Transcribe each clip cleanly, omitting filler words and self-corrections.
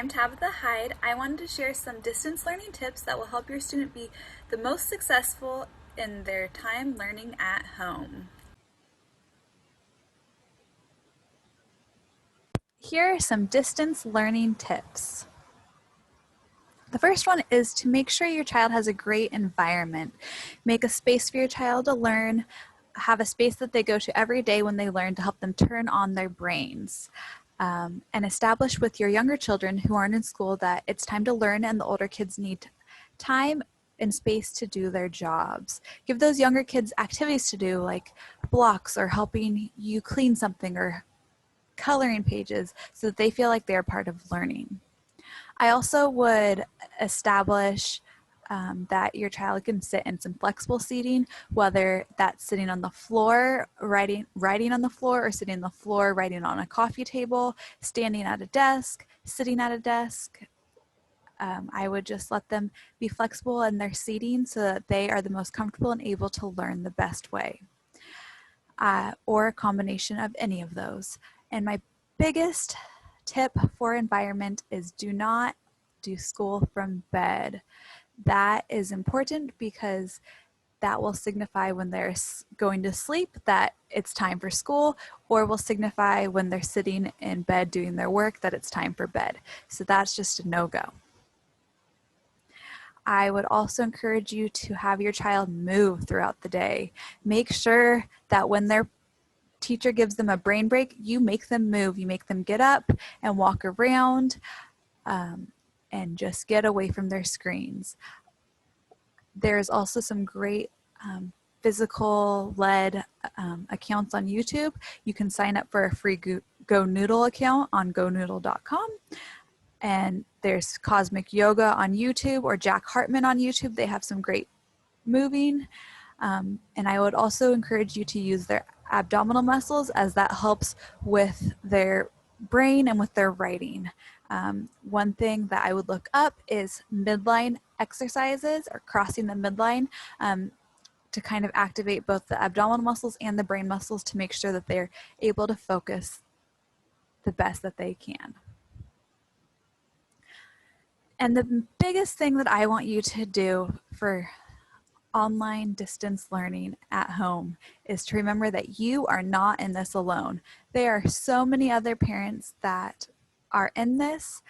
I'm Tabitha Hyde. I wanted to share some distance learning tips that will help your student be the most successful in their time learning at home. Here are some distance learning tips. The first one is to make sure your child has a great environment. Make a space for your child to learn. Have a space that they go to every day when they learn to help them turn on their brains. And establish with your younger children who aren't in school that it's time to learn and the older kids need time and space to do their jobs. Give those younger kids activities to do like blocks or helping you clean something or coloring pages so that they feel like they're part of learning. I also would establish that your child can sit in some flexible seating, whether that's sitting on the floor, writing on the floor, or sitting on the floor, writing on a coffee table, standing at a desk, sitting at a desk. I would just let them be flexible in their seating so that they are the most comfortable and able to learn the best way, or a combination of any of those. And my biggest tip for environment is do not do school from bed. That is important because that will signify when they're going to sleep that it's time for school, or will signify when they're sitting in bed doing their work that it's time for bed. So that's just a no-go. I would also encourage you to have your child move throughout the day. Make sure that when their teacher gives them a brain break, you make them move. You make them get up and walk around and just get away from their screens. There's also some great physical-led accounts on YouTube. You can sign up for a free GoNoodle account on gonoodle.com. And there's Cosmic Yoga on YouTube or Jack Hartman on YouTube. They have some great moving. And I would also encourage you to use their abdominal muscles, as that helps with their brain and with their writing. One thing that I would look up is midline exercises, or crossing the midline, to kind of activate both the abdominal muscles and the brain muscles to make sure that they're able to focus the best that they can. And the biggest thing that I want you to do for online distance learning at home is to remember that you are not in this alone. There are so many other parents that are in this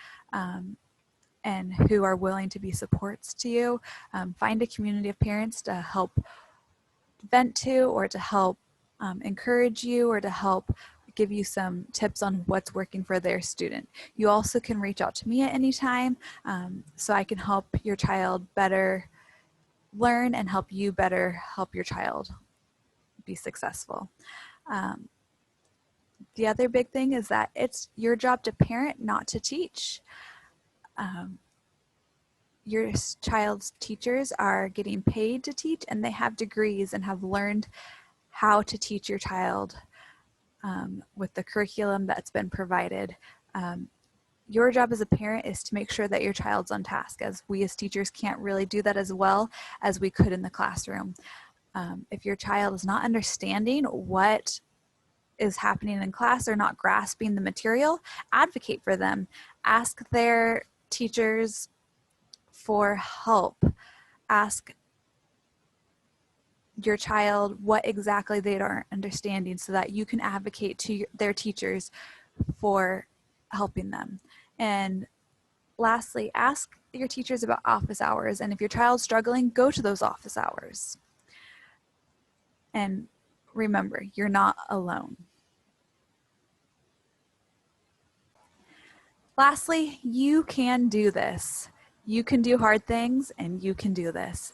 and who are willing to be supports to you. Find a community of parents to help vent to, or to help encourage you, or to help give you some tips on what's working for their student. You also can reach out to me at any time so I can help your child better learn and help you better help your child be successful. The other big thing is that it's your job to parent, not to teach. Your child's teachers are getting paid to teach, and they have degrees and have learned how to teach your child with the curriculum that's been provided. Your job as a parent is to make sure that your child's on task, as we as teachers can't really do that as well as we could in the classroom. If your child is not understanding what is happening in class, or not grasping the material, advocate for them. Ask their teachers for help. Ask your child what exactly they aren't understanding so that you can advocate to their teachers for helping them. And lastly, ask your teachers about office hours, and if your child's struggling, go to those office hours. And remember, you're not alone. Lastly, you can do this. You can do hard things, and you can do this.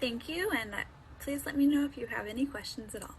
Thank you, and please let me know if you have any questions at all.